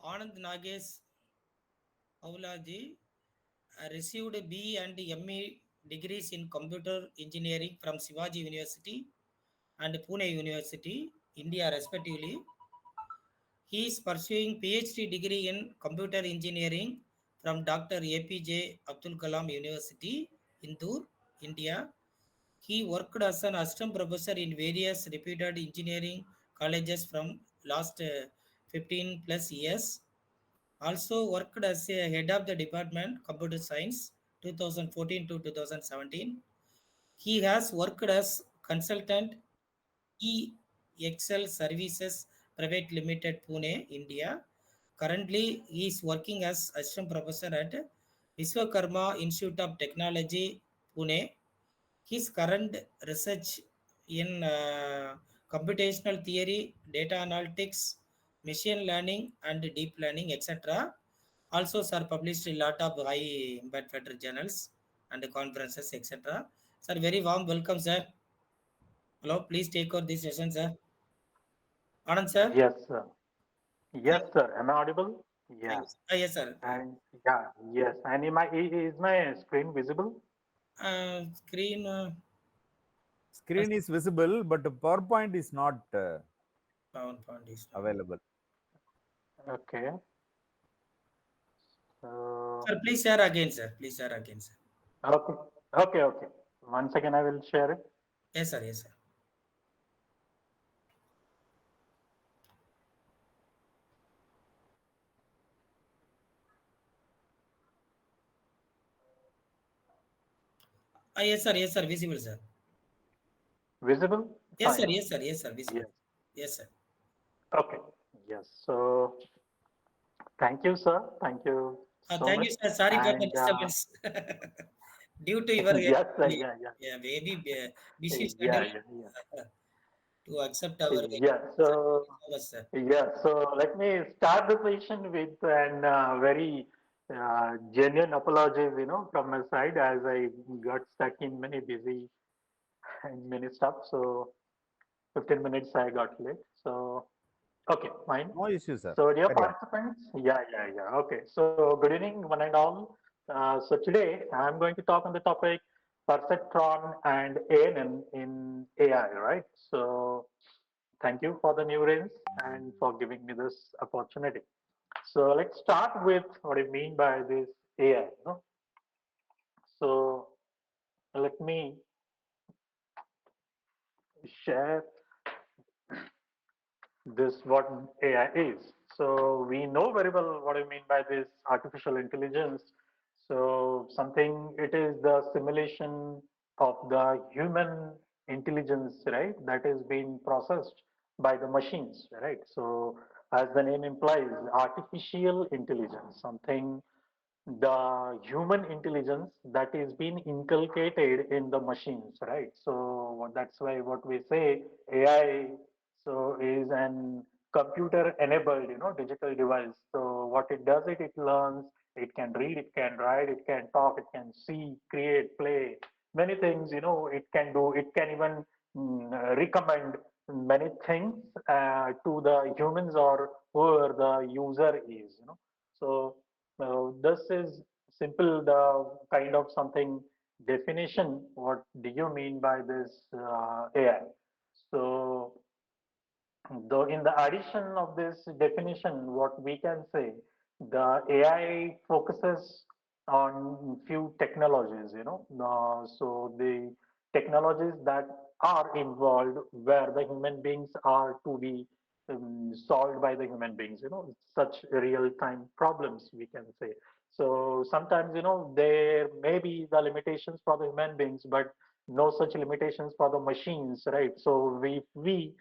Anand Nagesh Aulaji received B and ME degrees in computer engineering from Shivaji University and Pune University, India, respectively. He is pursuing PhD degree in computer engineering from Dr. APJ Abdul Kalam University, Indore, India. He worked as an assistant professor in various reputed engineering colleges from last 15 plus years. Also worked as a head of the department computer science 2014 to 2017. He has worked as consultant Excel Services Private Limited, Pune, India. Currently, he is working as assistant professor at Vishwakarma Institute of Technology, Pune. His current research in computational theory, data analytics, machine learning, and deep learning, etc. Also, sir published a lot of high impact factor journals and conferences, etc. Sir, very warm welcome, sir. Hello, please take over this session, sir. Anand, sir. Yes, sir. Yes, Thank you. sir. Am I audible? Thank Yeah. you. Yes, sir. And yeah, yes. And is my screen visible? Screen. Screen is visible, but the PowerPoint is not PowerPoint is not. available. Okay. So, Sir, please share again, sir. Please share again, sir. okay. Okay. One second, I will share it. Yes, sir. Yes, sir. Yes, sir. Yes, sir. Visible, sir. Visible? Yes, sir. Fine. Yes, sir. Yes, sir. Visible. Yes. Yes, sir. Okay. Yes. So, thank you, sir. Thank you so Thank you, much. sir. Sorry for the And disturbance. Due to your yes, sir. Yeah. yeah, maybe busy Yeah. schedule Yeah. to accept our Yeah. sir. Thank So, you so much, sir. yeah, so let me start the session with an very genuine apologies, from my side as I got stuck in many busy and many stuff. So 15 minutes I got late. So, okay, fine. No issue, sir. So, dear Carry on. participants, yeah. Okay, so good evening, one and all. So today I'm going to talk on the topic perceptron and ANN in AI, right? So, thank you for the new names and for giving me this opportunity. So let's start with what I mean by this AI. So let me share this what AI is. So we know very well what I mean by this artificial intelligence. So something it is the simulation of the human intelligence, right? That is being processed by the machines, right? So as the name implies, artificial intelligence, something the human intelligence that is being inculcated in the machines, right? So that's why what we say AI so is an computer enabled, digital device. So what it does, it learns, it can read, it can write, it can talk, it can see, create, play, many things, it can do, it can even recommend many things to the humans or whoever the user is, so this is simple, the kind of something definition. What do you mean by this AI? So, though in the addition of this definition, what we can say, the AI focuses on few technologies, so the technologies that are involved where the human beings are to be solved by the human beings, such real-time problems we can say. So sometimes, there may be the limitations for the human beings, but no such limitations for the machines, right? So we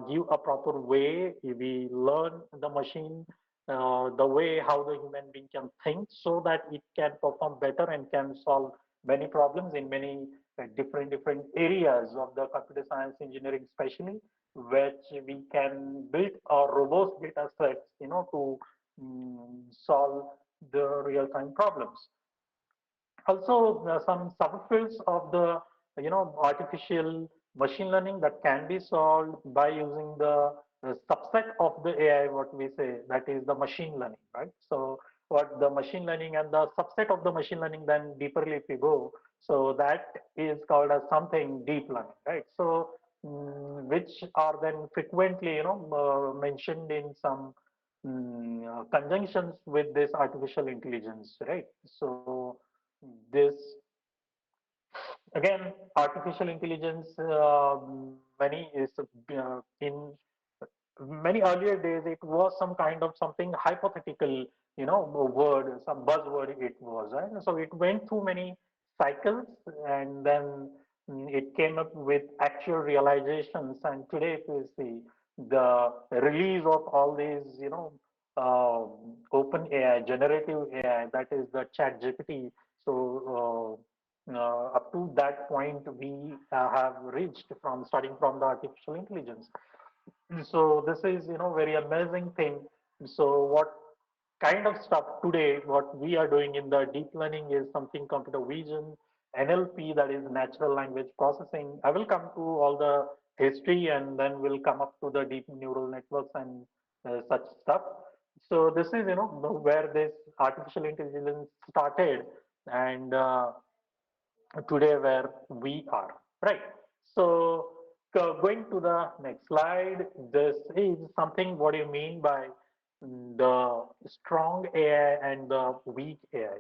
give a proper way, we learn the machine, the way how the human being can think so that it can perform better and can solve many problems in many different areas of the computer science engineering especially, which we can build a robust data sets, to solve the real-time problems. Also, some subfields of the artificial machine learning that can be solved by using the subset of the AI, what we say, that is the machine learning, right? So what the machine learning and the subset of the machine learning, then deeperly if you go, so that is called as something deep learning, right? So which are then frequently, mentioned in some conjunctions with this artificial intelligence, right? So this again, artificial intelligence, many is in many earlier days, it was some kind of something hypothetical, word, some buzzword it was, right? So it went through many cycles and then it came up with actual realizations. And today, if you see the release of all these, open AI, generative AI, that is the chat GPT. So, up to that point, we have reached from starting from the artificial intelligence. So this is, very amazing thing. So what kind of stuff today, what we are doing in the deep learning is something computer vision, NLP, that is natural language processing. I will come to all the history and then we'll come up to the deep neural networks and such stuff. So this is, where this artificial intelligence started and today where we are, right? So going to the next slide, this is something what do you mean by the strong AI and the weak AI,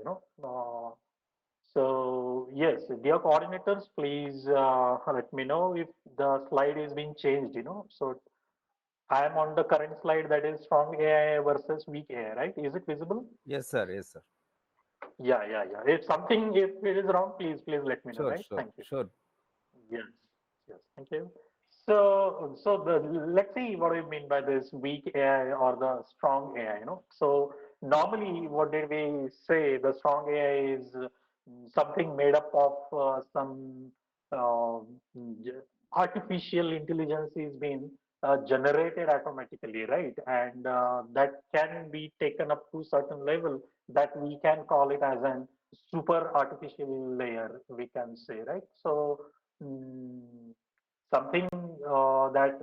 so yes, dear coordinators, please let me know if the slide is being changed, So I am on the current slide that is strong AI versus weak AI, right? Is it visible? Yes, sir. Yes, sir. Yeah, yeah, yeah. If it is wrong, please let me know, Sure, right? sure, Thank you. sure. Yes, yes, thank you. So let's see what do you mean by this weak AI or the strong AI, So normally, what did we say? The strong AI is something made up of some uh, artificial intelligence is being generated automatically, right? And that can be taken up to certain level that we can call it as an super artificial layer, we can say, right? So mm, something that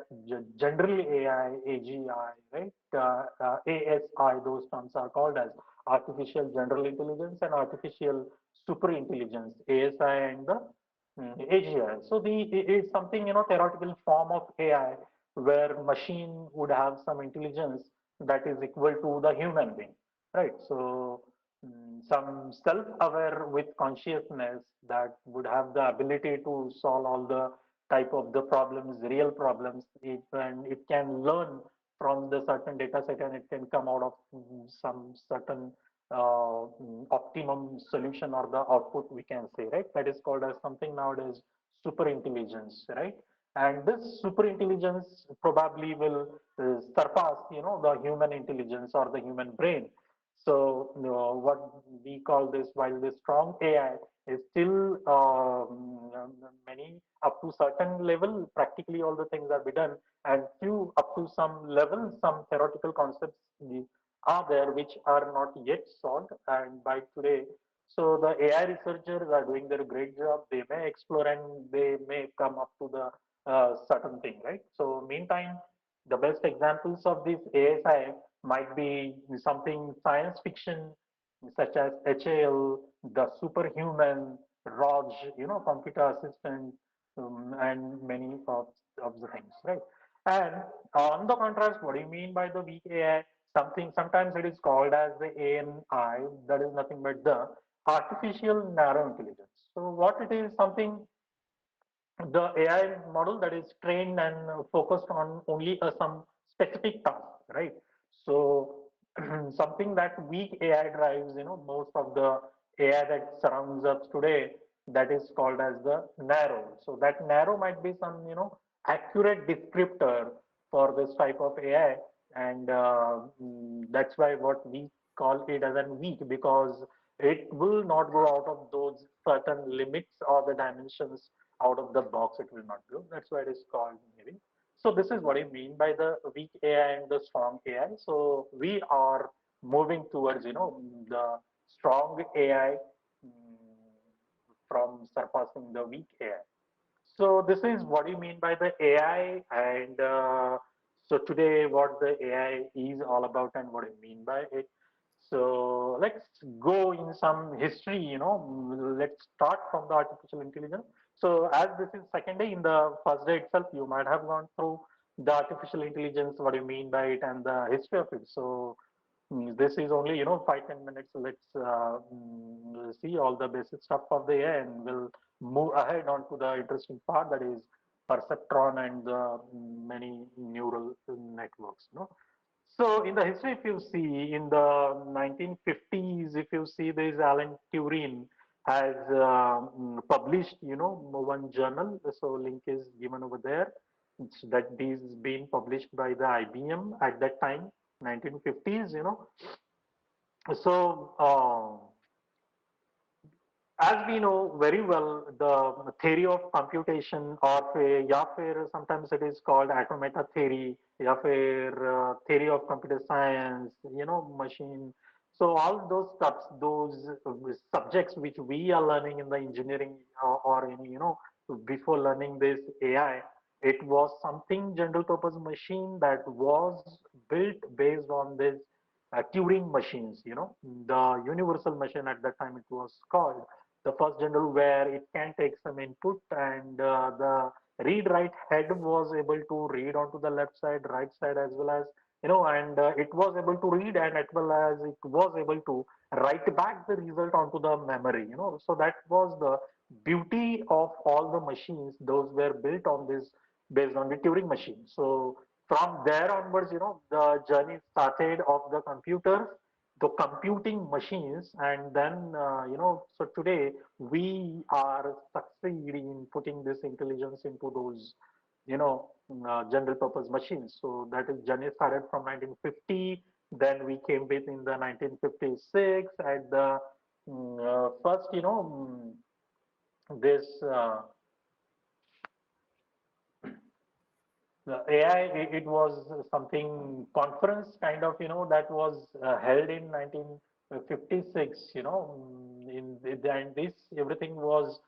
general AI, AGI, right? ASI, those terms are called as artificial general intelligence and artificial super intelligence, ASI and the AGI. So it's something, theoretical form of AI where machine would have some intelligence that is equal to the human being, right? So some self-aware with consciousness that would have the ability to solve all the type of the problems, real problems, and it can learn from the certain data set and it can come out of some certain optimum solution or the output we can say, right? That is called as something nowadays super intelligence, right? And this super intelligence probably will surpass, the human intelligence or the human brain. So what we call this, while the strong AI is still many up to certain level, practically all the things are be done, and few up to some level, some theoretical concepts are there which are not yet solved. And by today, so the AI researchers are doing their great job. They may explore and they may come up to the certain thing, right? So meantime, the best examples of this ASI might be something science fiction, such as HAL, the superhuman, ROG, computer assistant, and many of the things, right? And on the contrast, what do you mean by the weak AI? Sometimes it is called as the ANI, that is nothing but the artificial narrow intelligence. So what it is, something the AI model that is trained and focused on only some specific task, right? So something that weak AI drives, most of the AI that surrounds us today, that is called as the narrow. So that narrow might be some, accurate descriptor for this type of AI, and that's why what we call it as a weak, because it will not go out of those certain limits or the dimensions out of the box. It will not go. That's why it is called maybe. So this is what I mean by the weak AI and the strong AI. So we are moving towards, the strong AI from surpassing the weak AI. So this is what you mean by the AI, and So today, what the AI is all about and what I mean by it. So let's go in some history, let's start from the artificial intelligence. So as this is second day, in the first day itself, you might have gone through the artificial intelligence, what you mean by it and the history of it. So this is only, 5-10 minutes. Let's see all the basic stuff of the AI and we'll move ahead on to the interesting part, that is perceptron and the many neural networks. So in the history, if you see in the 1950s, if you see, there is Alan Turing has published, one journal. So link is given over there. That is being published by the IBM at that time, 1950s. So as we know very well, the theory of computation, or या फिर sometimes it is called automata theory, या फिर theory of computer science, machine. So all those stuff, those subjects which we are learning in the engineering, or any, before learning this AI, it was something general purpose machine that was built based on this Turing machines, the universal machine at that time it was called, the first general, where it can take some input, and the read write head was able to read onto the left side, right side, as well as, and it was able to read, and as well as it was able to write back the result onto the memory. So that was the beauty of all the machines. Those were built on this, based on the Turing machine. So from there onwards, the journey started of the computers, the computing machines, and then so today we are succeeding in putting this intelligence into those, general purpose machines. So that is journey started from 1950. Then we came with in the 1956 at the first, this the AI, it was something conference kind of, that was held in 1956, and this everything was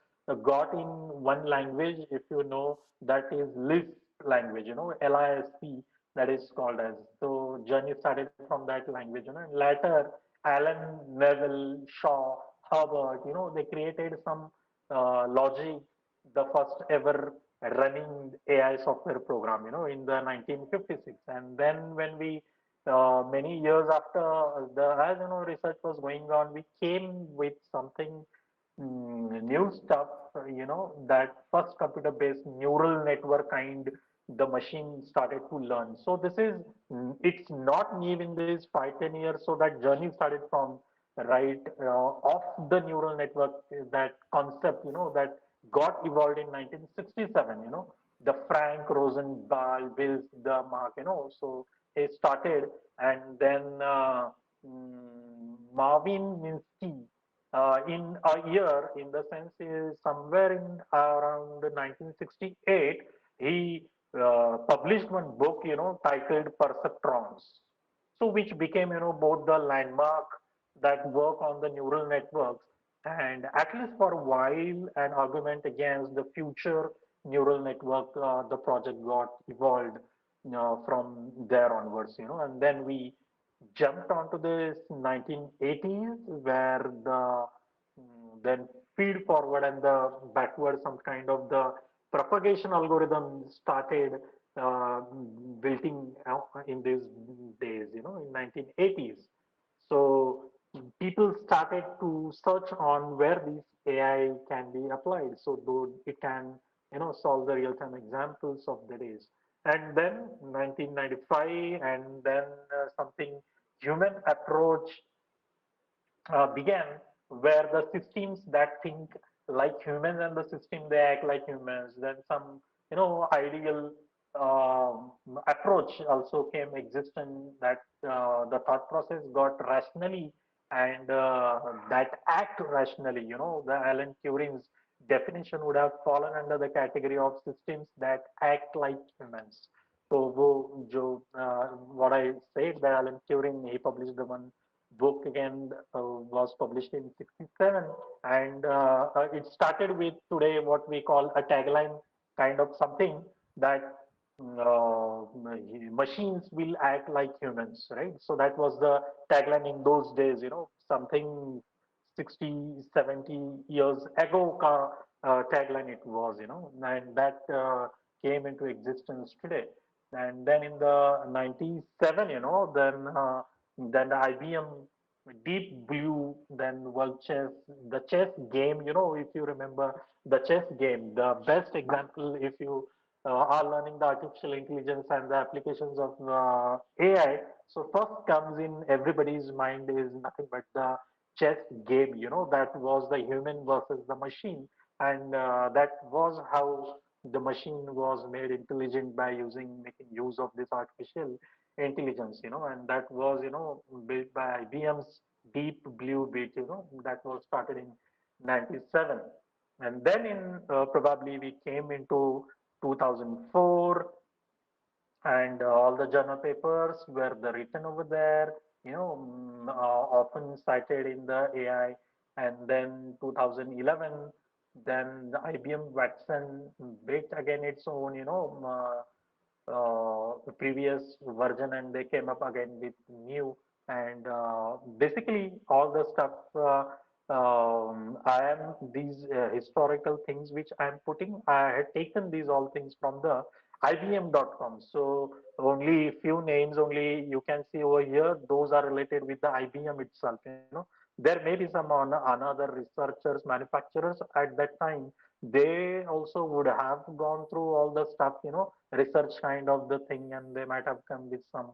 got in one language, if you know, that is Lisp language, LISP, that is called as. So journey started from that language, and later Alan, Neville, Shaw, Hubbard, they created some logic, the first ever running AI software program, in the 1956. And then when we, many years after the, as research was going on, we came with something new stuff, that first computer-based neural network kind the machine started to learn. So this is, it's not new in this 5-10 years. So that journey started from right of the neural network, that concept, that got evolved in 1967, the Frank Rosenthal built the mark, so he started, and then Marvin Minsky, in a year, in the sense is somewhere in around 1968, he published one book, titled Perceptrons. So which became, both the landmark that work on the neural networks, and at least for a while, an argument against the future neural network, the project got evolved, from there onwards, and then we jumped onto this 1980s, where the then feed forward and the backward, some kind of the propagation algorithm started building in these days, in 1980s. So people started to search on where this AI can be applied, so though it can, solve the real-time examples of the days. And then 1995, and then something human approach began, where the systems that think like humans and the system they act like humans. Then some, ideal approach also came existence, that the thought process got rationally, and that act rationally. The Alan Turing's definition would have fallen under the category of systems that act like humans. So, what I said, that Alan Turing, he published the one book again, was published in 67, and it started with today what we call a tagline kind of something, that machines will act like humans, right? So that was the tagline in those days, something 60, 70 years ago tagline it was, and that came into existence today. And then in the 97, then the IBM Deep Blue, then World Chess, the chess game, if you remember the chess game, the best example if you are learning the artificial intelligence and the applications of AI. So first comes in everybody's mind is nothing but the chess game. That was the human versus the machine, and that was how the machine was made intelligent by making use of this artificial intelligence. And that was built by IBM's Deep Blue bit. That was started in 97, and then in probably we came into 2004, and all the journal papers were written over there, often cited in the AI. And then 2011, then the IBM Watson built again its own, previous version, and they came up again with new, and basically all the stuff I am these historical things which I am putting, I had taken these all things from the IBM.com. So only few names only you can see over here, those are related with the IBM itself. There may be some on another researchers, manufacturers at that time, they also would have gone through all the stuff, research kind of the thing, and they might have come with some,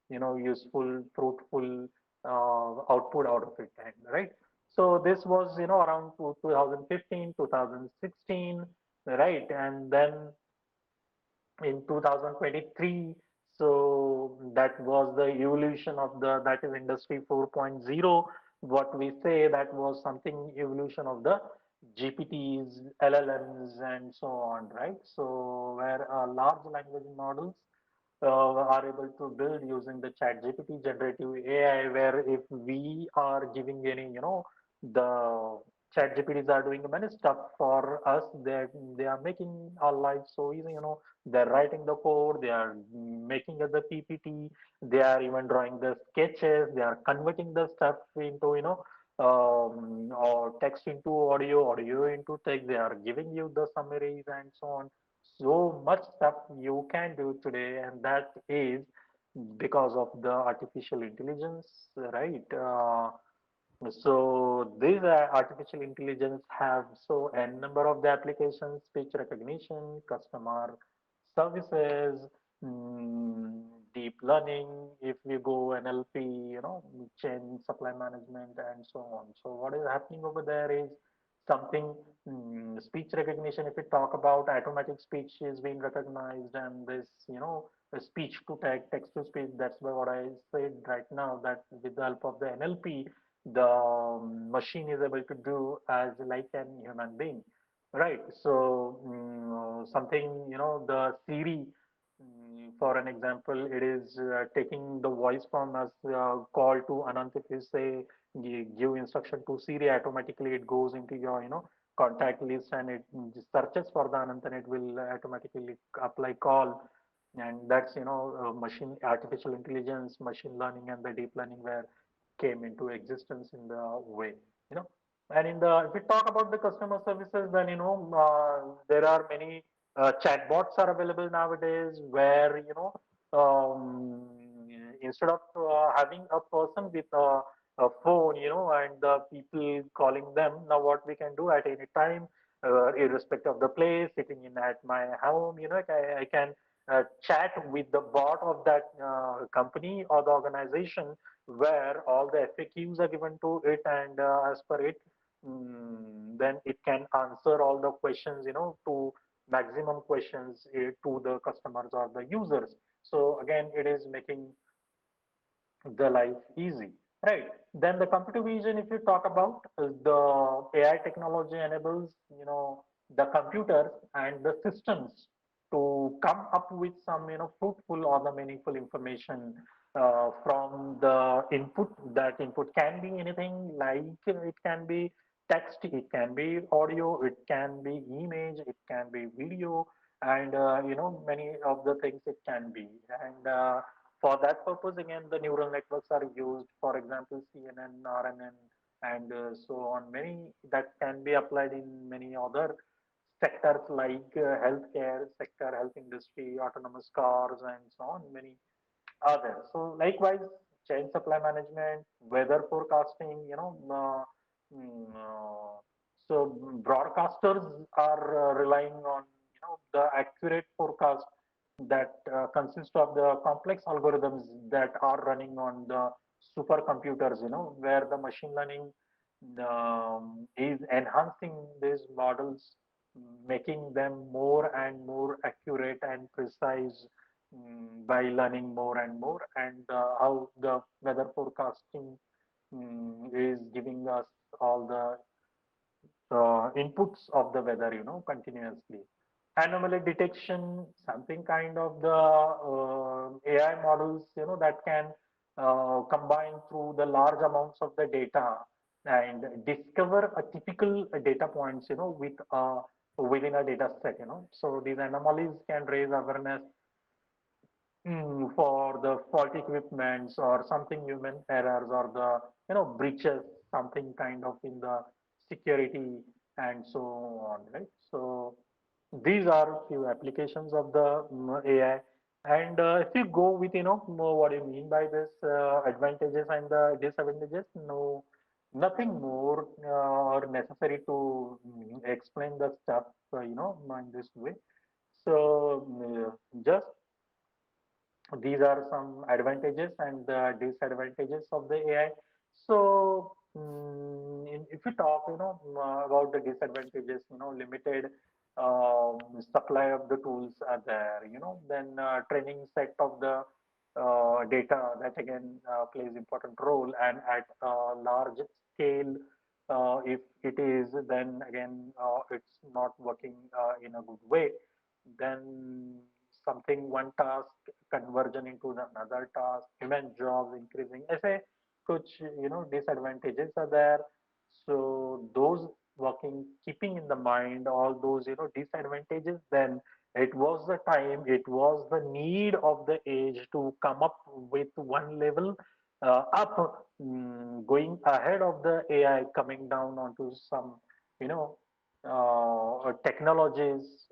useful, fruitful output out of it, and right. So this was, around 2015, 2016, right, and then in 2023. So that was the evolution of that is industry 4.0. What we say, that was something evolution of the GPTs, LLMs, and so on, right? So where large language models are able to build using the chat GPT generative AI, where if we are giving any, the chat GPTs are doing many stuff for us. They are making our lives so easy, they're writing the code, they are making us the PPT, they are even drawing the sketches, they are converting the stuff into, or text into audio, audio into text, they are giving you the summaries and so on. So much stuff you can do today, and that is because of the artificial intelligence, right? So these artificial intelligence have so a number of the applications: speech recognition, customer services, mm, deep learning. If we go NLP, chain supply management, and so on. So what is happening over there is something, speech recognition. If we talk about automatic speech is being recognized, and this, speech to text to speech. That's what I said right now. That with the help of the NLP, the machine is able to do as like an human being, right? So something, the Siri, for an example, it is taking the voice from us, call to Anant. If you say give instruction to Siri, automatically it goes into your, contact list, and it just searches for the Anant, and it will automatically apply call. And that's, machine artificial intelligence, machine learning, and the deep learning where came into existence in the way, you know. And in the if we talk about the customer services, then there are many chatbots are available nowadays where instead of having a person with a phone, and the people calling them, now what we can do at any time, irrespective of the place, sitting in at my home, I can chat with the bot of that company or the organization, where all the FAQs are given to it, and as per it, then it can answer all the questions, to maximum questions to the customers or the users. So again, it is making the life easy, right? Then the computer vision, if you talk about, the AI technology enables, the computers and the systems to come up with some, fruitful or the meaningful information from the input. That input can be anything, like it can be text, it can be audio, it can be image, it can be video, and many of the things it can be. And for that purpose, again, the neural networks are used. For example, CNN, RNN, and so on. Many that can be applied in many other sectors like healthcare sector, health industry, autonomous cars, and so on. Many others. So likewise, chain supply management, weather forecasting, so broadcasters are relying on, the accurate forecast that consists of the complex algorithms that are running on the supercomputers, where the machine learning is enhancing these models, making them more and more accurate and precise by learning more and more, and how the weather forecasting is giving us all the inputs of the weather, continuously. Anomaly detection, something kind of the AI models, that can combine through the large amounts of the data and discover a typical data points, with within a data set, So these anomalies can raise awareness for the fault equipments or something human errors or the breaches, something kind of in the security and so on, right? So these are few applications of the AI. And if you go with more what do you mean by this advantages and the disadvantages, no, nothing more or necessary to explain the stuff in this way. So just these are some advantages and the disadvantages of the AI. So, if you talk, about the disadvantages, limited supply of the tools are there, then training set of the data that again plays important role, and at a large scale, if it is, then again it's not working in a good way. Then something one task conversion into another task, human jobs increasing. ऐसे कुछ disadvantages are there. So those working, keeping in the mind all those disadvantages, then it was the time, it was the need of the age to come up with one level up, going ahead of the AI, coming down onto some you know technologies,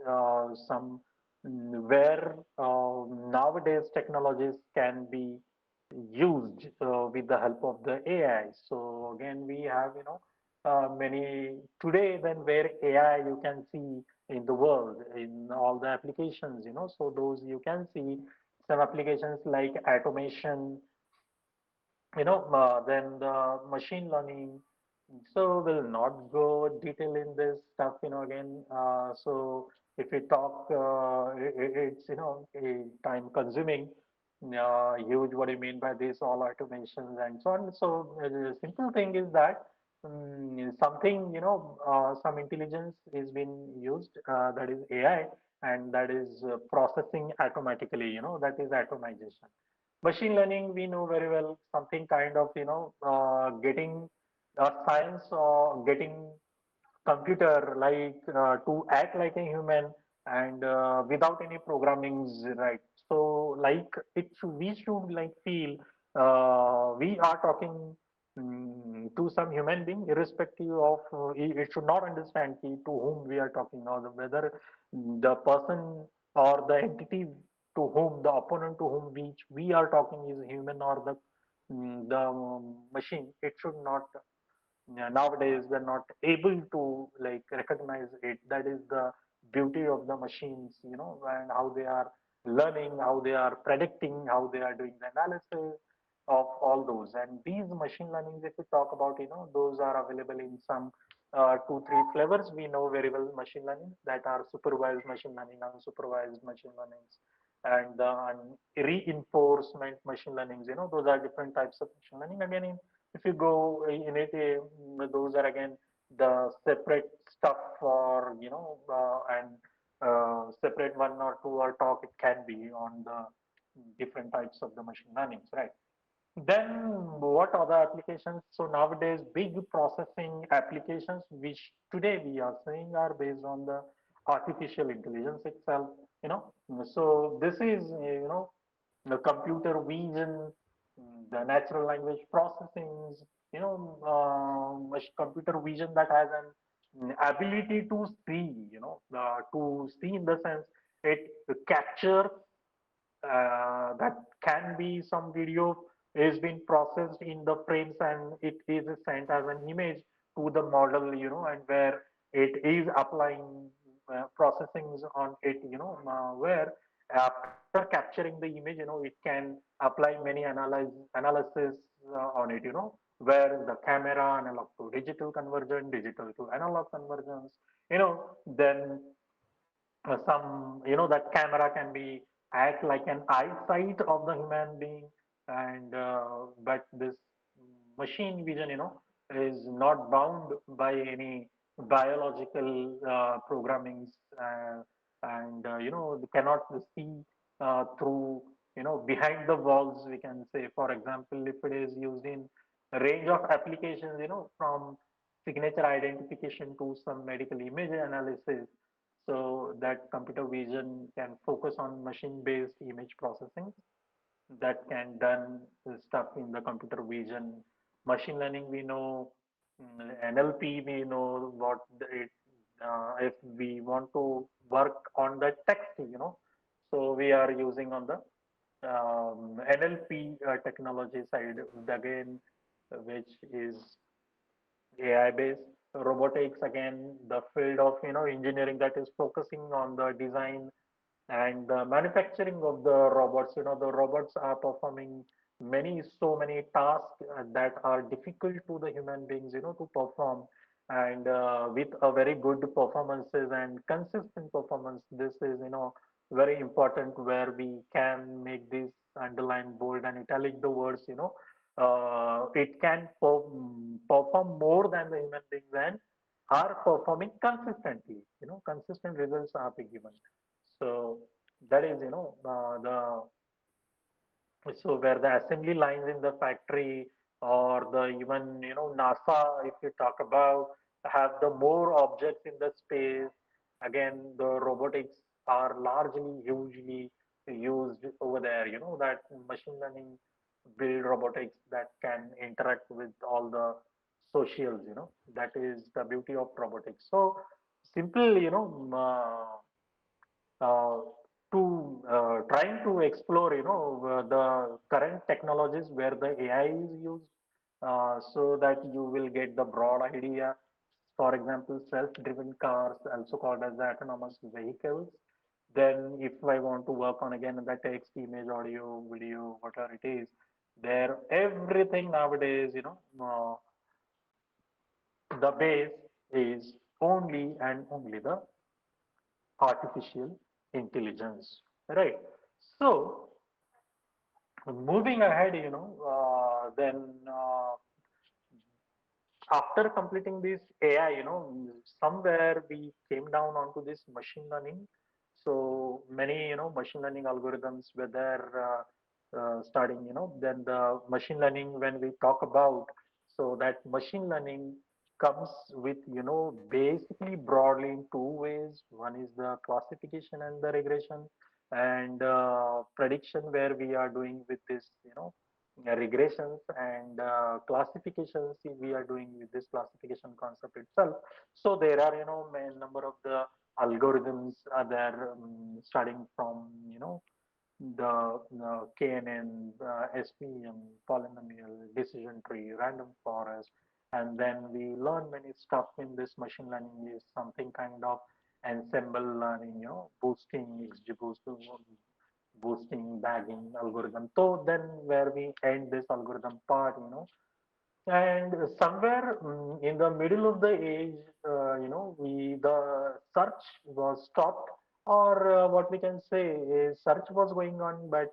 some where nowadays technologies can be used with the help of the AI. So again, we have many today than where AI you can see in the world in all the applications. So those you can see some applications like automation, then the machine learning. So we'll not go detail in this stuff, again. So if we talk, it's, time consuming, huge, what do you mean by this, all automations and so on. So the simple thing is that something, some intelligence is being used, that is AI, and that is processing automatically, that is automation. Machine learning, we know very well, something kind of, getting science or getting computer like to act like a human and without any programmings, right? So like we should like feel we are talking to some human being, irrespective of it should not understand to whom we are talking, or whether the person or the entity to whom the opponent to whom we are talking is human or the machine. It should not, nowadays we're not able to like recognize it. That is the beauty of the machines, and how they are learning, how they are predicting, how they are doing the analysis of all those. And these machine learnings, if we talk about, those are available in some two three flavors. We know very well machine learning, that are supervised machine learning, unsupervised machine learnings, and reinforcement machine learnings. Those are different types of machine learning. Again, if you go in it, those are again the separate stuff for, and separate one or two or talk it can be on the different types of the machine learnings, right? Then what other applications? So nowadays, big processing applications, which today we are saying are based on the artificial intelligence itself, you know. So this is, the computer vision, the natural language processing, computer vision that has an ability to see, to see in the sense it capture that can be some video is being processed in the frames and it is sent as an image to the model, and where it is applying processings on it, where after capturing the image, it can apply many analysis on it, where the camera analog to digital conversion, digital to analog conversions, then some, that camera can be act like an eyesight of the human being, and but this machine vision, is not bound by any biological programmings, and cannot see through, behind the walls, we can say. For example, if it is used in a range of applications, from signature identification to some medical image analysis, so that computer vision can focus on machine-based image processing that can done stuff in the computer vision. Machine learning, we know, NLP, we know what it, if we want to work on the text, so we are using on the NLP technology side again, which is AI based. Robotics, again, the field of, engineering that is focusing on the design and the manufacturing of the robots. The robots are performing so many tasks that are difficult to the human beings, to perform, and with a very good performances and consistent performance. This is, very important, where we can make this underline, bold and italic the words, it can perform more than the human beings and are performing consistently. Consistent results are being given. So that is, the so where the assembly lines in the factory, or the even, NASA, if you talk about, have the more objects in the space. Again, the robotics are largely hugely used over there. That machine learning build robotics that can interact with all the socials. That is the beauty of robotics. So simple, uh, to trying to explore, the current technologies where the AI is used, so that you will get the broad idea. For example, self-driven cars, also called as the autonomous vehicles. Then, if I want to work on again the text, image, audio, video, whatever it is, there everything nowadays, the base is only and only the artificial intelligence, right? So moving ahead, then after completing this AI, somewhere we came down onto this machine learning. So many, machine learning algorithms were there, starting, then the machine learning, when we talk about, so that machine learning comes with, basically broadly in two ways. One is the classification and the regression, and prediction, where we are doing with this, regressions and classifications we are doing with this classification concept itself. So there are, a number of the algorithms are there, starting from, the KNN, SVM, polynomial, decision tree, random forest, and then we learn many stuff in this machine learning is something kind of ensemble learning, boosting, XGBoost, boosting, bagging algorithm. So then where we end this algorithm part, and somewhere, in the middle of the age, we the search was stopped, or what we can say is search was going on, but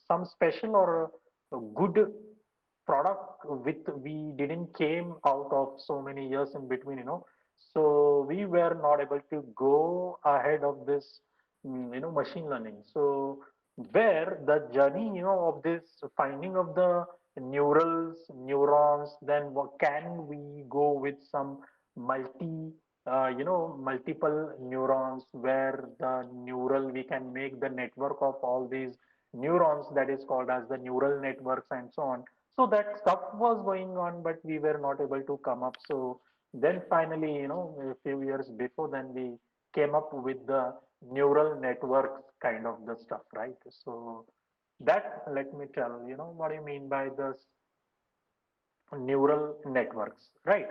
some special or a good product with we didn't came out of so many years in between, so we were not able to go ahead of this, machine learning. So where the journey, of this finding of the neurons, neurons, then what can we go with some multiple neurons where the neural, we can make the network of all these neurons that is called as the neural networks and so on. So that stuff was going on, but we were not able to come up. So then finally, a few years before, then we came up with the neural networks kind of the stuff, right? So that, let me tell, what do you mean by the neural networks, right?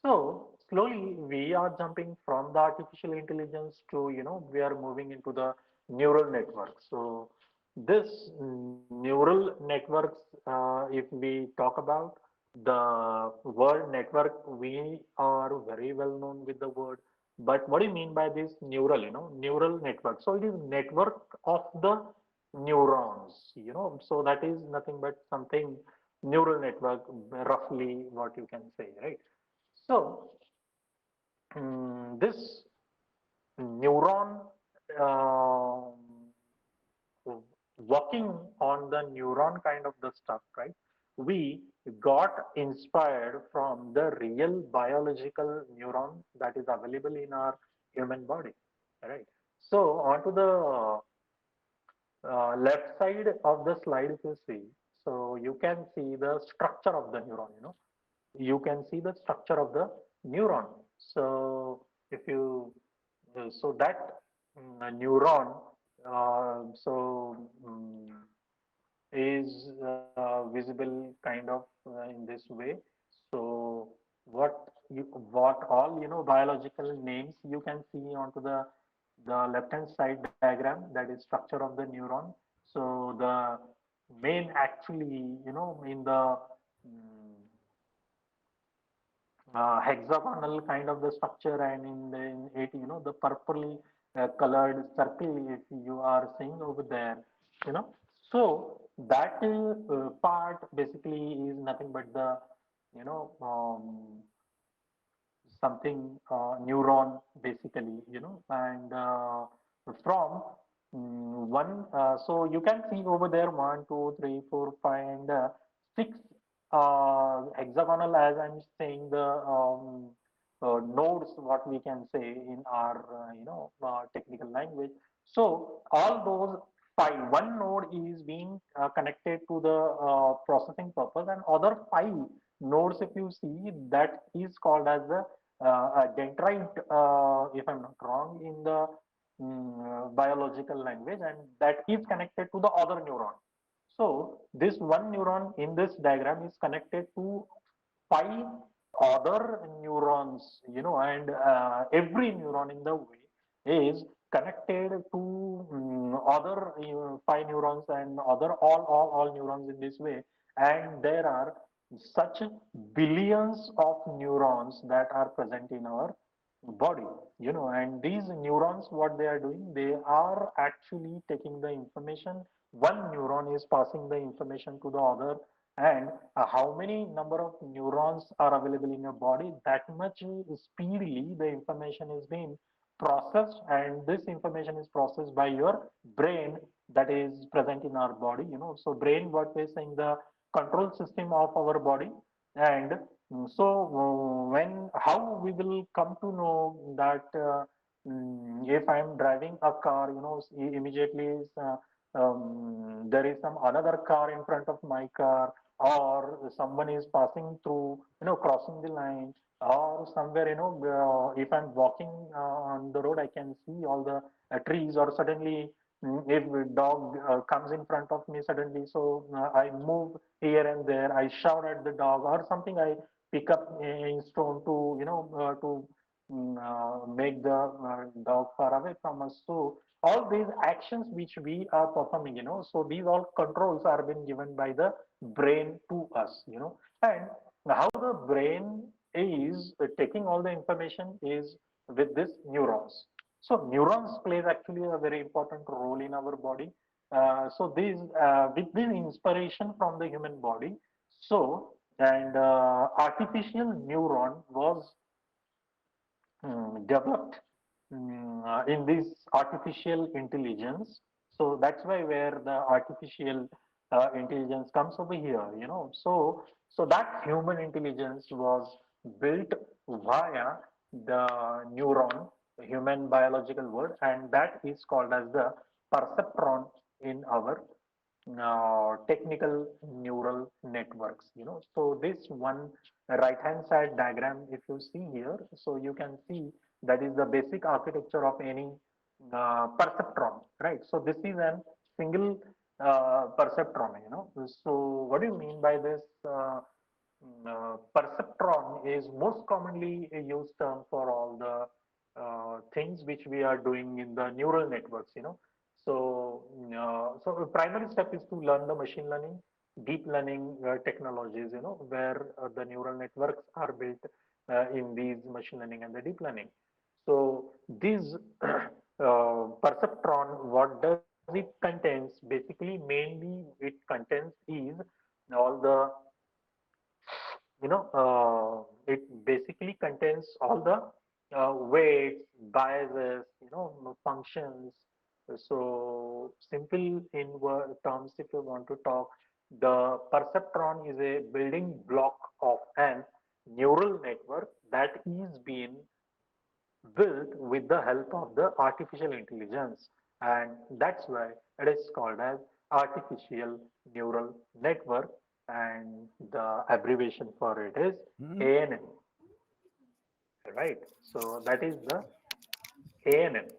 So slowly we are jumping from the artificial intelligence to, we are moving into the neural networks. So this neural networks, if we talk about the word network, we are very well known with the word. But what do you mean by this neural, neural network? So it is network of the neurons, so that is nothing but something neural network, roughly what you can say, right? So this neuron, um, working on the neuron kind of the stuff, right? We got inspired from the real biological neuron that is available in our human body, right? So onto the left side of the slide, if you see, so you can see the structure of the neuron, you can see the structure of the neuron. So if you, so that neuron, is visible kind of in this way. So what all, biological names you can see onto the left hand side diagram, that is structure of the neuron. So the main actually, in the mm, hexagonal kind of the structure, and in it, the purple colored circle, if you are seeing over there, you know so that part basically is nothing but the, you know something neuron basically, and from one, so you can see over there, 1, 2, 3, 4, 5, and 6 hexagonal, as I'm saying, the nodes, what we can say in our technical language. So all those five, one node is being connected to the processing purpose, and other five nodes, if you see, that is called as the dendrite, if I'm not wrong, in the biological language, and that is connected to the other neuron. So this one neuron in this diagram is connected to five other neurons, and every neuron in the way is connected to other five neurons, and other all neurons in this way. And there are such billions of neurons that are present in our body, and these neurons, what they are doing, they are actually taking the information. One neuron is passing the information to the other, and how many number of neurons are available in your body, that much speedily the information is being processed, and this information is processed by your brain that is present in our body. So brain, what we're saying, the control system of our body. And so when, how we will come to know that if I'm driving a car, immediately there is some another car in front of my car, or someone is passing through, crossing the line, or somewhere, if I'm walking on the road, I can see all the trees, or suddenly if a dog comes in front of me suddenly, so I move here and there, I shout at the dog or something, I pick up a stone to, to make the dog far away from us. So all these actions which we are performing, so these all controls are being given by the brain to us, and how the brain is taking all the information is with this neurons. So neurons plays actually a very important role in our body. So these, with this inspiration from the human body, so, and artificial neuron was developed in this artificial intelligence. So that's why where the artificial intelligence comes over here, so that human intelligence was built via the neuron, human biological word, and that is called as the perceptron in our technical neural networks. So this one right hand side diagram, if you see here, so you can see that is the basic architecture of any perceptron, right? So this is an single perceptron. So what do you mean by this? Perceptron is most commonly a used term for all the things which we are doing in the neural networks. So the primary step is to learn the machine learning, deep learning technologies, where the neural networks are built in these machine learning and the deep learning. So these perceptron, what does it contains? Basically, mainly it contains is all the it basically contains all the weights, biases, functions. So simple in terms, if you want to talk, the perceptron is a building block of an neural network that is being built with the help of the artificial intelligence, and that's why it is called as artificial neural network, and the abbreviation for it is Hmm. ANN, right? So that is the ANN.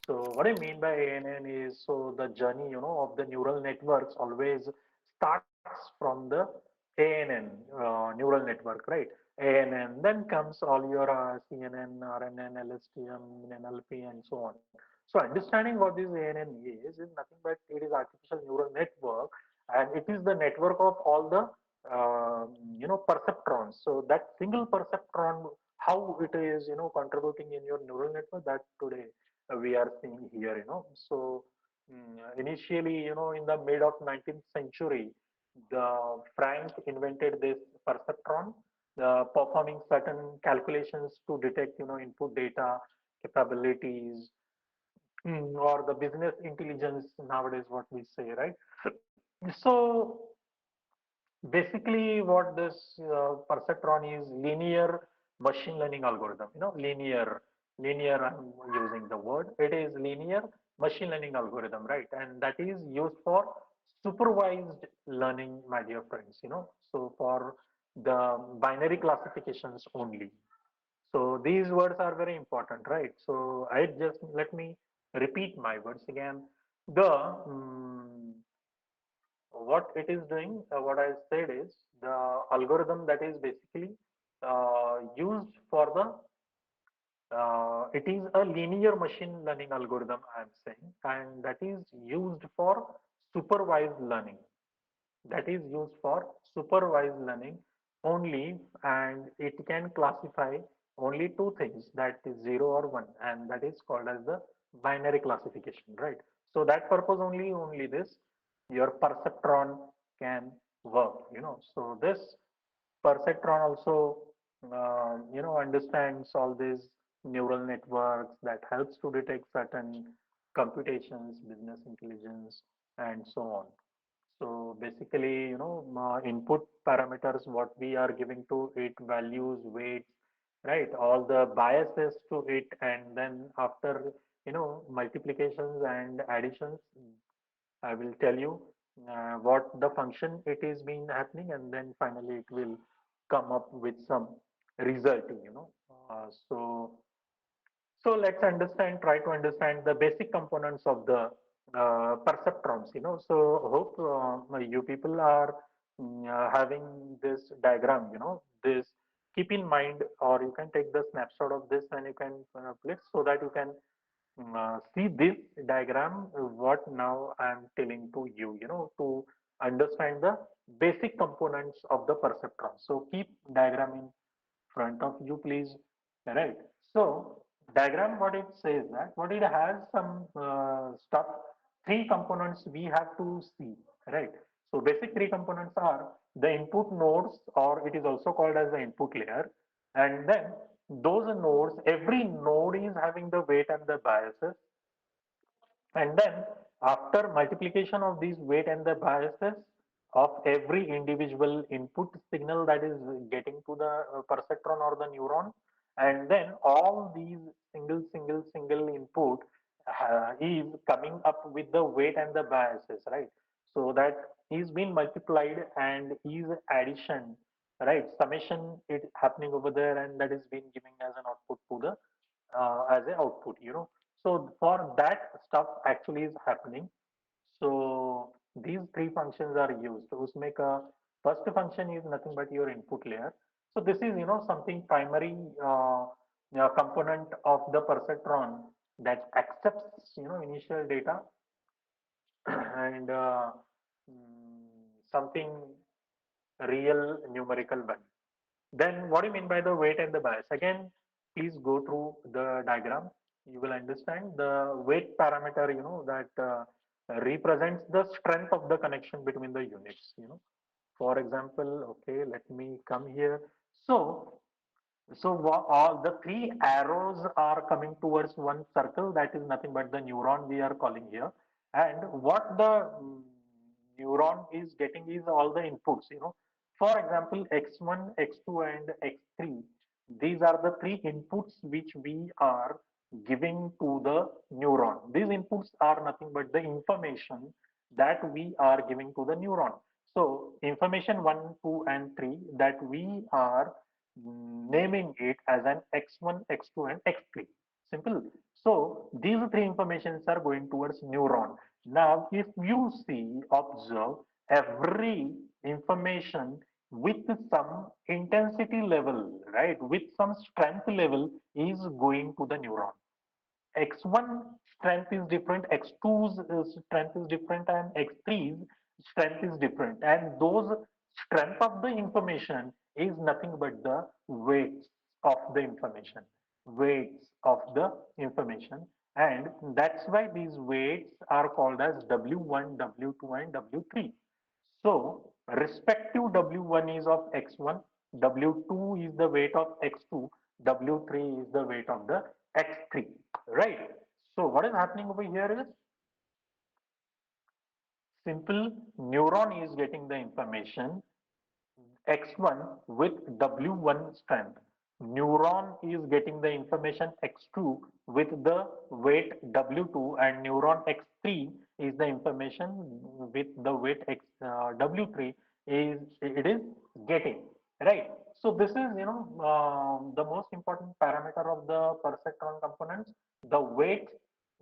So what I mean by ANN is, so the journey of the neural networks always starts from the ANN neural network, right? ANN, then comes all your CNN, RNN, LSTM, NLP, and so on. So understanding what this ANN is nothing but it is artificial neural network, and it is the network of all the perceptrons. So that single perceptron, how it is contributing in your neural network, that today we are seeing here. So initially, in the mid of 19th century, the Frank invented this perceptron, performing certain calculations to detect, input data capabilities, or the business intelligence nowadays, what we say, right? So basically, what this perceptron is linear machine learning algorithm. Linear. I'm using the word. It is linear machine learning algorithm, right? And that is used for supervised learning, my dear friends. So for the binary classifications only. So these words are very important, right? So I just let me repeat my words again. The what it is doing, what I said is the algorithm that is basically used for it is a linear machine learning algorithm, I am saying, and that is used for supervised learning. That is used for supervised learning only, and it can classify only two things, that is 0 or 1, and that is called as the binary classification, right? So that purpose only this your perceptron can work. So this perceptron also understands all these neural networks that helps to detect certain computations, business intelligence, and so on. So basically, input parameters, what we are giving to it, values, weights, right? All the biases to it, and then after, multiplications and additions, I will tell you what the function it is been happening, and then finally it will come up with some result. So let's try to understand the basic components of the perceptrons. So hope you people are having this diagram. This keep in mind, or you can take the snapshot of this and you can place so that you can see this diagram, what now I'm telling to you, to understand the basic components of the perceptron. So keep diagram in front of you, please. Right. So diagram, what it says that, what it has some stuff, three components we have to see, right? So basic three components are the input nodes, or it is also called as the input layer. And then those nodes, every node is having the weight and the biases. And then after multiplication of these weight and the biases, of every individual input signal that is getting to the perceptron or the neuron, and then all these single input is coming up with the weight and the biases, right? So that is being multiplied and is addition, right? Summation it happening over there, and that is being giving as an output to the as a output, you know. So for that stuff actually is happening. So these three functions are used. So उसमें का first function is nothing but your input layer. So this is, you know, something primary component of the perceptron that accepts, you know, initial data and something real numerical value. Then what do you mean by the weight and the bias? Again, please go through the diagram. You will understand the weight parameter, you know, that represents the strength of the connection between the units, you know. For example, okay, let me come here. So, all the three arrows are coming towards one circle. That is nothing but the neuron we are calling here. And what the neuron is getting is all the inputs, you know. For example, X1, X2, and X3. These are the three inputs which we are giving to the neuron. These inputs are nothing but the information that we are giving to the neuron. So information 1, 2, and 3 that we are naming it as an X1, X2, and X3. Simple. So these three informations are going towards neuron. Now, if you see, observe every information with some intensity level, right, with some strength level is going to the neuron. X1 strength is different, X2's strength is different, and X3's strength is different. And those strength of the information is nothing but the weights of the information. Weights of the information. And that's why these weights are called as W1, W2, and W3. So respective W1 is of X1, W2 is the weight of X2, W3 is the weight of the X3, right? So what is happening over here is simple neuron is getting the information X1 with W1 strength. Neuron is getting the information X2 with the weight W2, and neuron X3 is the information with the weight W3 is it is getting, right? So this is, you know, the most important parameter of the perceptron components. The weight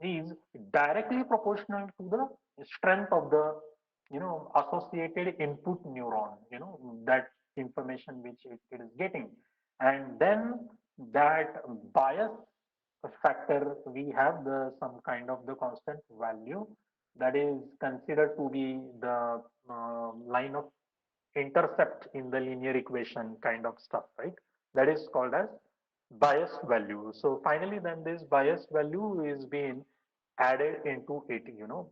is directly proportional to the strength of the, you know, associated input neuron, you know, that information which it is getting. And then that bias factor, we have the some kind of the constant value that is considered to be the line of intercept in the linear equation kind of stuff, right? That is called as bias value. So finally then this bias value is being added into it, you know.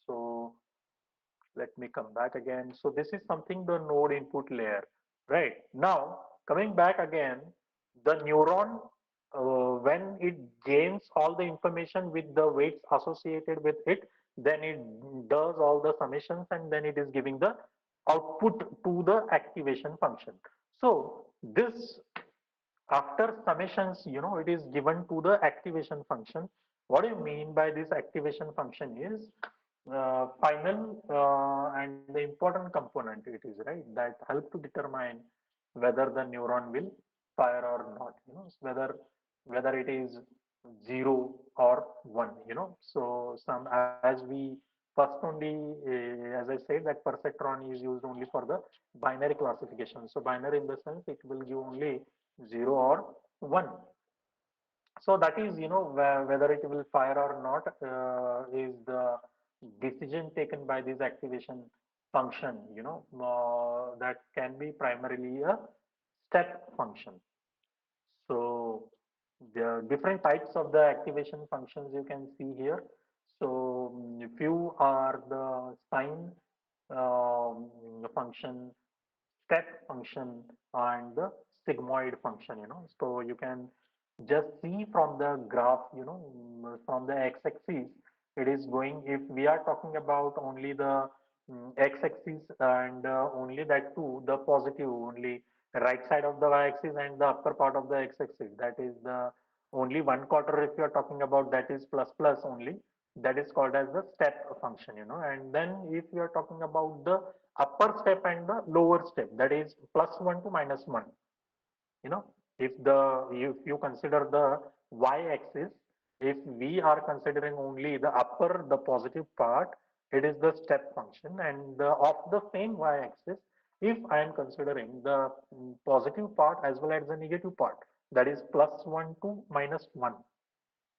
So let me come back again. So this is something the node input layer, right? Now coming back again, the neuron, when it gains all the information with the weights associated with it, then it does all the summations and then it is giving the output to the activation function. So this after summations, you know, it is given to the activation function. What do you mean by this activation function is final and the important component it is, right, that help to determine whether the neuron will fire or not, you know, whether it is 0 or 1, you know. So some, as we first only as I said, that perceptron is used only for the binary classification. So binary in the sense it will give only 0 or 1. So that is, you know, whether it will fire or not is the decision taken by this activation function, you know, that can be primarily a step function. So there are different types of the activation functions you can see here. So few are the sign function, step function, and the sigmoid function, you know. So you can just see from the graph, you know, from the x-axis, it is going, if we are talking about only the x-axis, and only that too the positive, only right side of the y-axis and the upper part of the x-axis, that is the only one quarter. If you are talking about, that is plus plus only, that is called as the step function, and then if you are talking about the upper step and the lower step, that is +1 to -1. you know if you consider the y-axis, if we are considering only the upper, the positive part, it is the step function. And of the same y-axis, if I am considering the positive part as well as the negative part, that is +1 to -1,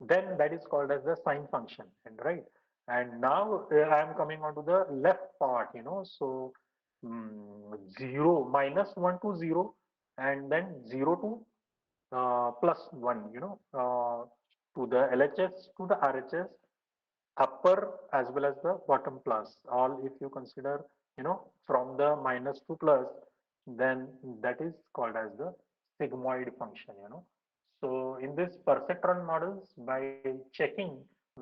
then that is called as the sine function. And right, and now I am coming on to the left part, so 0 -1 to 0, and then 0 to +1, to the LHS to the RHS, upper as well as the bottom plus, all if you consider, from the minus to plus, then that is called as the sigmoid function. So in this perceptron models, by checking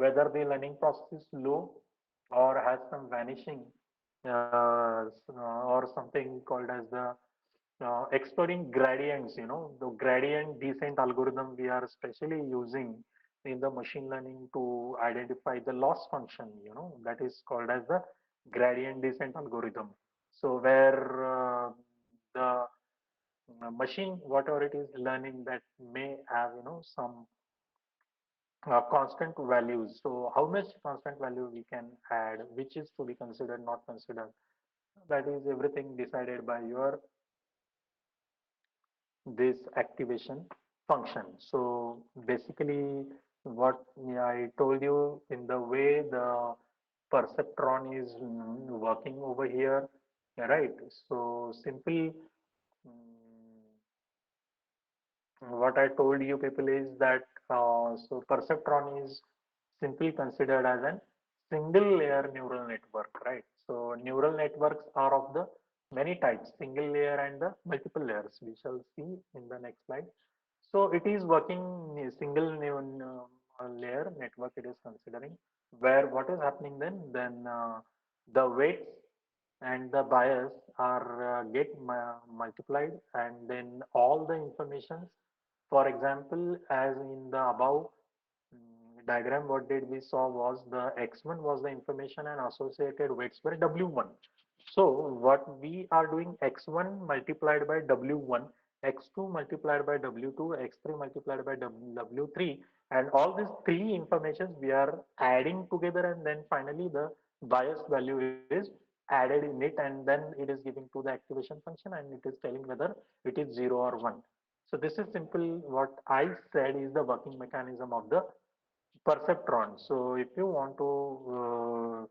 whether the learning process is slow or has some vanishing, or something called as the exploring gradients, the gradient descent algorithm we are specially using in the machine learning to identify the loss function, that is called as the gradient descent algorithm. So where the machine, whatever it is learning, that may have, some constant values. So how much constant value we can add, which is to be considered, not considered, that is everything decided by your this activation function. So basically, what I told you in the way the perceptron is working over here, right? So simple, what I told you people is that so perceptron is simply considered as a single layer neural network, right? So neural networks are of the many types, single layer and the multiple layers. We shall see in the next slide. So it is working a single layer network. It is considering where what is happening then the weights and the bias are get multiplied, and then all the informations, for example, as in the above diagram, what did we saw was the x1 was the information and associated weights were w1. So what we are doing, x1 multiplied by w1, x2 multiplied by w2, x3 multiplied by w3, and all these three informations we are adding together, and then finally the bias value is added in it, and then it is giving to the activation function, and it is telling whether it is 0 or 1. So this is simple. What I said is the working mechanism of the perceptron. So if you want to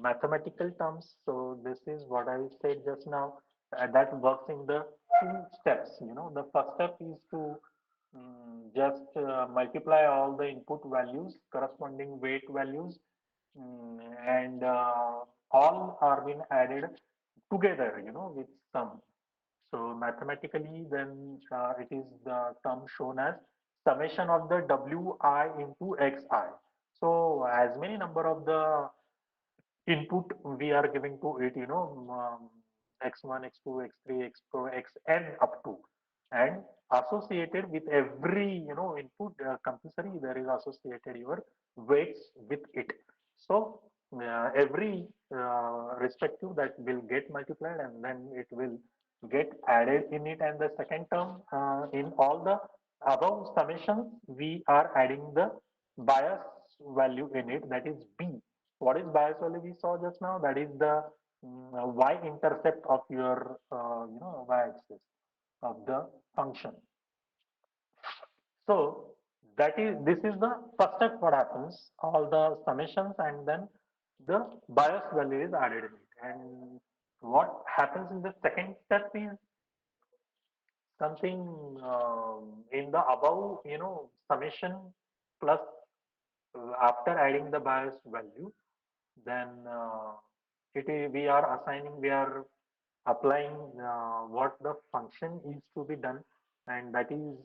mathematical terms, so this is what I said just now. That works in the two steps. The first step is to just multiply all the input values, corresponding weight values, and all are being added together, with sum. So mathematically, then it is the term shown as summation of the wi into xi. So as many number of the input we are giving to it, x1, x2, x3, x4, xn up to, and associated with every, input compulsory, there is associated your weights with it. So every respective that will get multiplied, and then it will get added in it. And the second term, in all the above summations, we are adding the bias value in it, that is b. What is bias value we saw just now? That is the y-intercept of your y-axis of the function. So this is the first step. What happens? All the summations, and then the bias value is added in it. And what happens in the second step is something in the above, summation plus after adding the bias value, then we are assigning, we are applying what the function is to be done, and that is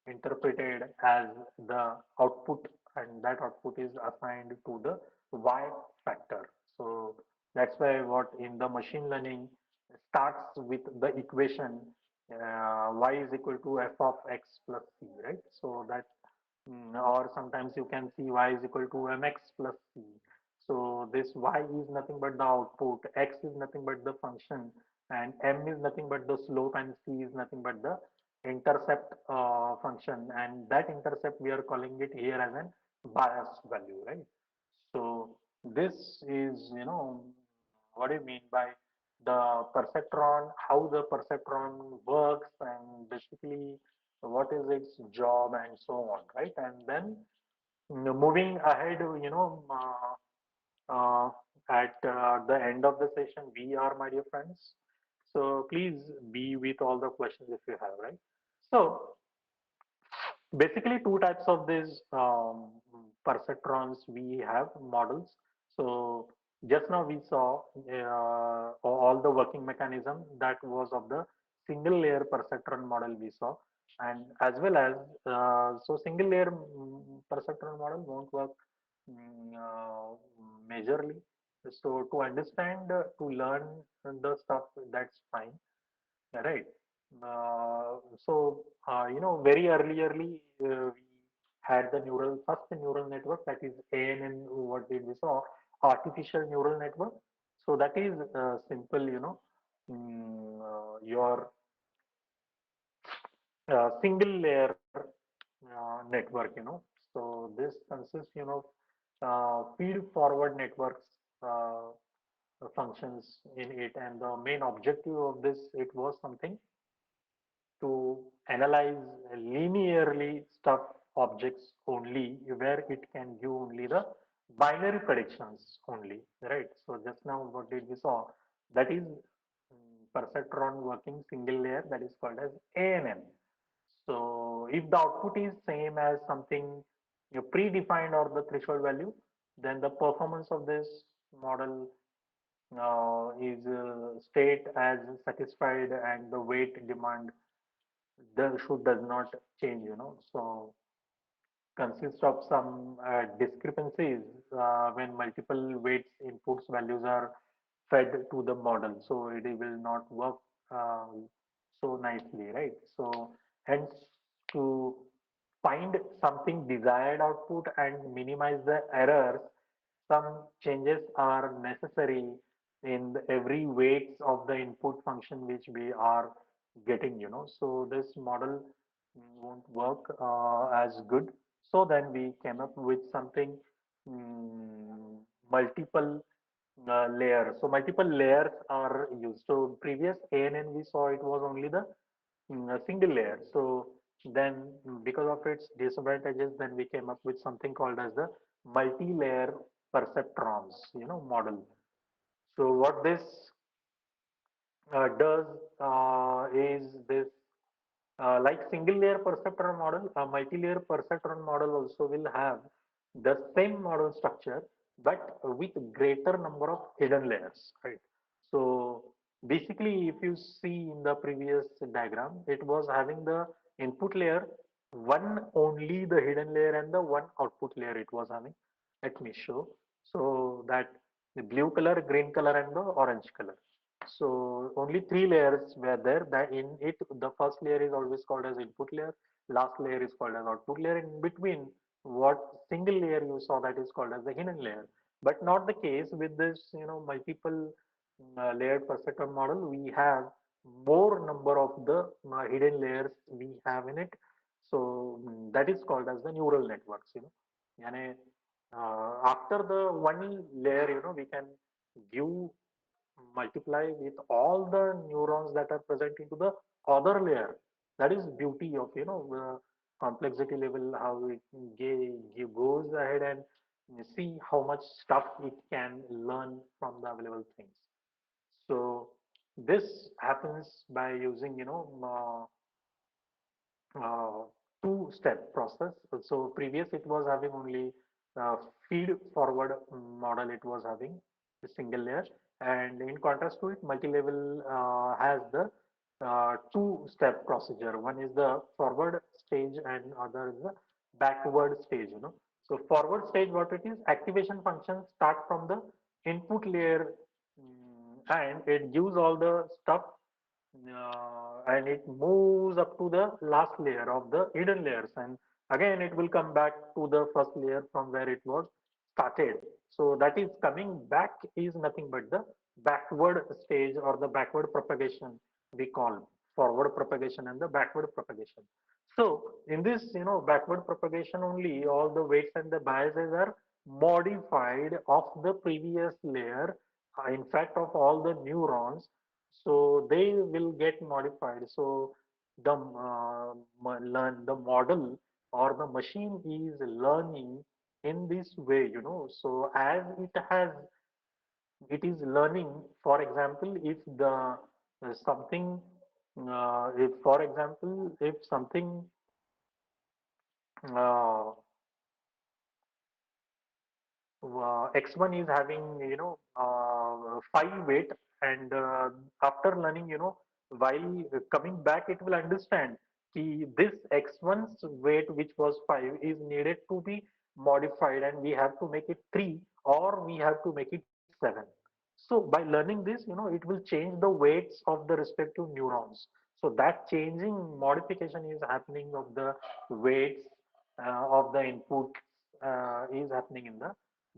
interpreted as the output, and that output is assigned to the y factor. So That's why what in the machine learning starts with the equation y is equal to f of x plus c, right? So that or sometimes you can see y is equal to mx plus c. So this y is nothing but the output, x is nothing but the function, and m is nothing but the slope, and c is nothing but the intercept function. And that intercept we are calling it here as an bias value, right? So this is, what do you mean by the perceptron, how the perceptron works, and basically what is its job and so on, right? And then moving ahead, at the end of the session, we are, my dear friends. So please be with all the questions if you have, right? So basically two types of these perceptrons we have models. So just now we saw all the working mechanism that was of the single layer perceptron model we saw, and as well as so single layer perceptron model won't work majorly. So to understand, to learn the stuff, that's fine, right? Very early, we had the first neural network, that is ANN. What did we saw? Artificial neural network. So that is simple, your single layer network, So this consists, feed forward networks functions in it, and the main objective of this, it was something to analyze linearly stuffed objects only, where it can give only the binary predictions only, right? So just now what did we saw? That is perceptron working single layer, that is called as ANN. So if the output is same as something you predefined or the threshold value, then the performance of this model is state as satisfied, and the weight demand does not change, So consists of some discrepancies when multiple weights inputs values are fed to the model, so it will not work uh, so nicely, right? So hence, to find something desired output and minimize the errors, some changes are necessary in every weights of the input function which we are getting, So this model won't work as good. So then we came up with something multiple layers. So multiple layers are used. So previous ANN we saw, it was only the a single layer. So then because of its disadvantages, then we came up with something called as the multi-layer perceptrons, model. So what this does is this, like single layer perceptron model, a multi-layer perceptron model also will have the same model structure, but with greater number of hidden layers, right? So basically, if you see in the previous diagram, it was having the input layer, one only the hidden layer, and the one output layer it was having. Let me show. So that the blue color, green color, and the orange color. So only three layers were there. That in it, the first layer is always called as input layer. Last layer is called as output layer. In between, what single layer you saw, that is called as the hidden layer. But not the case with this, multiple layered perceptron model. We have more number of the hidden layers we have in it. So that is called as the neural networks. Yani, after the one layer, we can give multiply with all the neurons that are present into the other layer. That is beauty of the complexity level, how it goes ahead and see how much stuff it can learn from the available things. So this happens by using uh, two-step process. So previous it was having only feed forward model, it was having a single layer, and in contrast to it, multi-level has the two-step procedure. One is the forward stage and other is the backward stage. So forward stage, what it is, activation functions start from the input layer and it gives all the stuff and it moves up to the last layer of the hidden layers, and again it will come back to the first layer from where it was started. So that is coming back is nothing but the backward stage or the backward propagation we call forward propagation and the backward propagation. So in this, backward propagation only all the weights and the biases are modified of the previous layer, in fact of all the neurons, so they will get modified. So the model or the machine is learning in this way, so as it is learning. For example, if the something if for example if something uh, X1 is having, 5 weight, and after learning, while coming back, it will understand this X1's weight, which was 5, is needed to be modified, and we have to make it 3 or we have to make it 7. So by learning this, it will change the weights of the respective neurons. So that changing modification is happening of the weights of the input is happening in the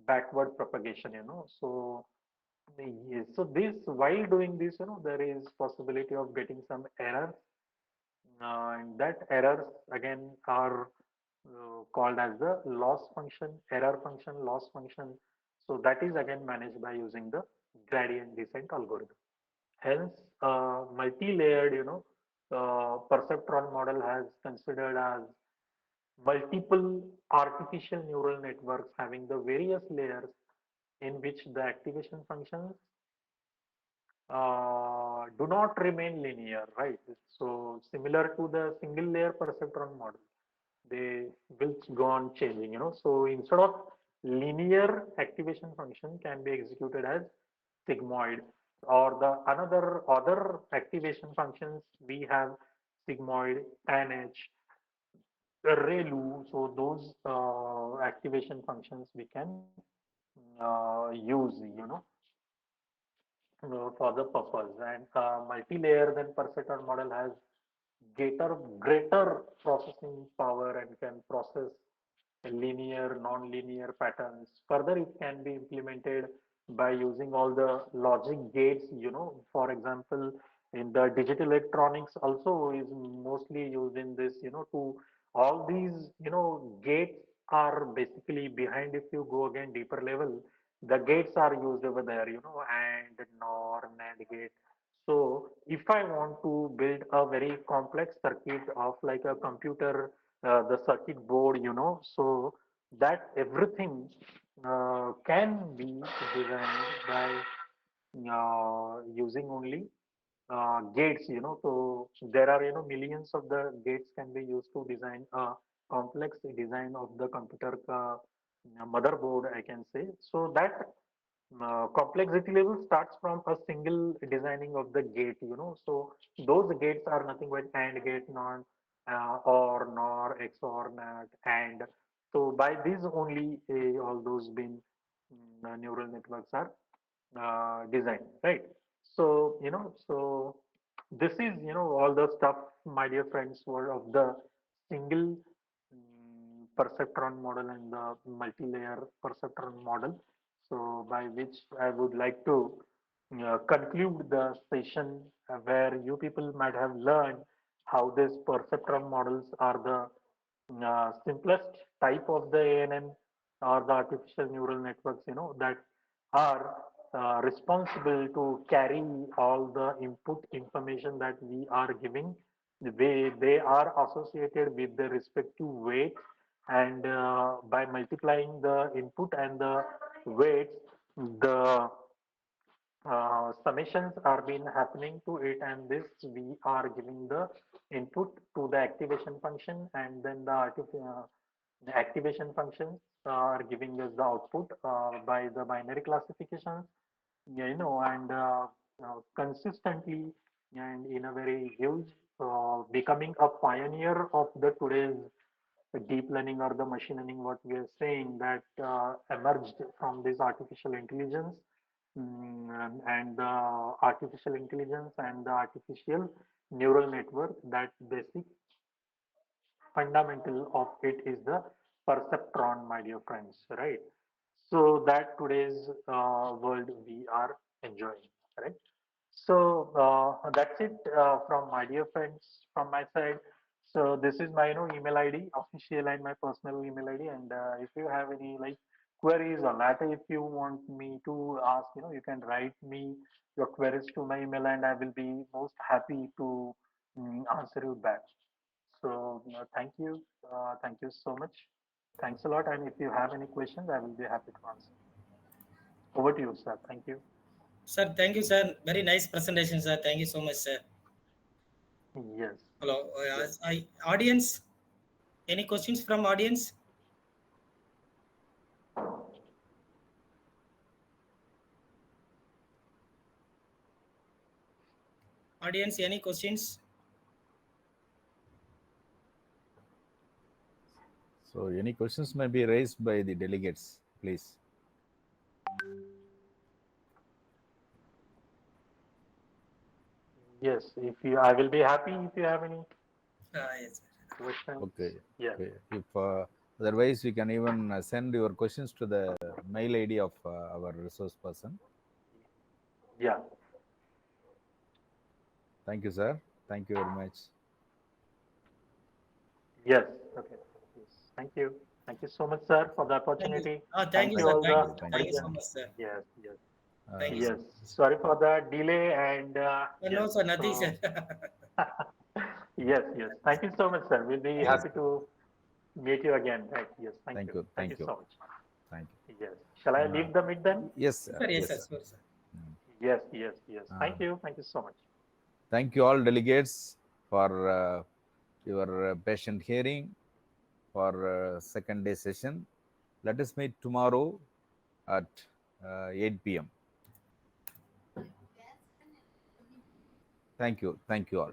backward propagation. So yes, so this while doing this, there is possibility of getting some errors, and that errors again are called as the loss function, error function, loss function. So that is again managed by using the gradient descent algorithm. Hence, multi-layered, perceptron model has considered as multiple artificial neural networks having the various layers in which the activation functions do not remain linear, right? So similar to the single layer perceptron model, they will go on changing, So instead of linear activation function can be executed as sigmoid, or the another other activation functions we have sigmoid, tanh, ReLU. So those activation functions we can use, for the purpose. And multi-layer then perceptron model has greater processing power and can process linear, non-linear patterns. Further, it can be implemented by using all the logic gates, for example, in the digital electronics also is mostly used in this, to all these, gates are basically behind. If you go again deeper level, the gates are used over there, and NOR, NAND gate. So if I want to build a very complex circuit of like a computer, the circuit board, so that everything can be designed by using only gates, So there are, millions of the gates can be used to design a complex design of the computer motherboard, I can say. So that complexity level starts from a single designing of the gate, So those gates are nothing but AND gate, non, OR, NOR, XOR, NAT, and so by these only all those been neural networks are designed, right? So so this is all the stuff, my dear friends, were of the single perceptron model and the multi-layer perceptron model. So by which I would like to conclude the session where you people might have learned how these perceptron models are the simplest type of the ANN or the artificial neural networks, that are responsible to carry all the input information that we are giving. They are associated with the respective weight, and by multiplying the input and the weights, the summations are been happening to it, and this we are giving the input to the activation function, and then the activation functions are giving us the output by the binary classifications, and consistently and in a very huge, becoming a pioneer of the today's deep learning or the machine learning, what we are saying that emerged from this artificial intelligence. and the artificial intelligence and the artificial neural network, that basic fundamental of it is the perceptron, my dear friends, right? So that today's world we are enjoying, right? So that's it from my dear friends from my side. So this is my email ID, official, and my personal email ID. And if you have any like queries or matter, if you want me to ask, you can write me your queries to my email, and I will be most happy to answer you back. So thank you so much. Thanks a lot. And if you have any questions, I will be happy to answer. Over to you, sir. Thank you. Sir, thank you, sir. Very nice presentation, sir. Thank you so much, sir. Yes. Hello, Yes. audience. Any questions from audience? Audience, any questions? So any questions may be raised by the delegates, please. Yes. If you, I will be happy if you have any Yes. questions. Okay. Yeah. Okay. If otherwise, you can even send your questions to the mail ID of our resource person. Yeah. Thank you, sir. Thank you very much. Yes. Okay. Yes. Thank you. Thank you so much, sir, for the Thank you. opportunity. Thank you, You sir. all Thank the you. Thank you so audience. much, sir. Yes. Yes. Thank you, Yes. sir. Sorry for the delay and No, yes. sir, nothing, So sir. yes. Yes. Thank you so much, sir. We'll be Thank you, happy to meet you again. Right. Yes. Thank Thank you. you. Thank you Thank you. so much. Thank you. Yes. Shall I leave the meet then? Yes, sir. sir. Yes, Yes, sir. sir. Sure, sir. Yes. Yes. Yes. Thank you. Thank you so much. Thank you all delegates for your patient hearing for second day session. Let us meet tomorrow at 8 p.m. Thank you. Thank you all.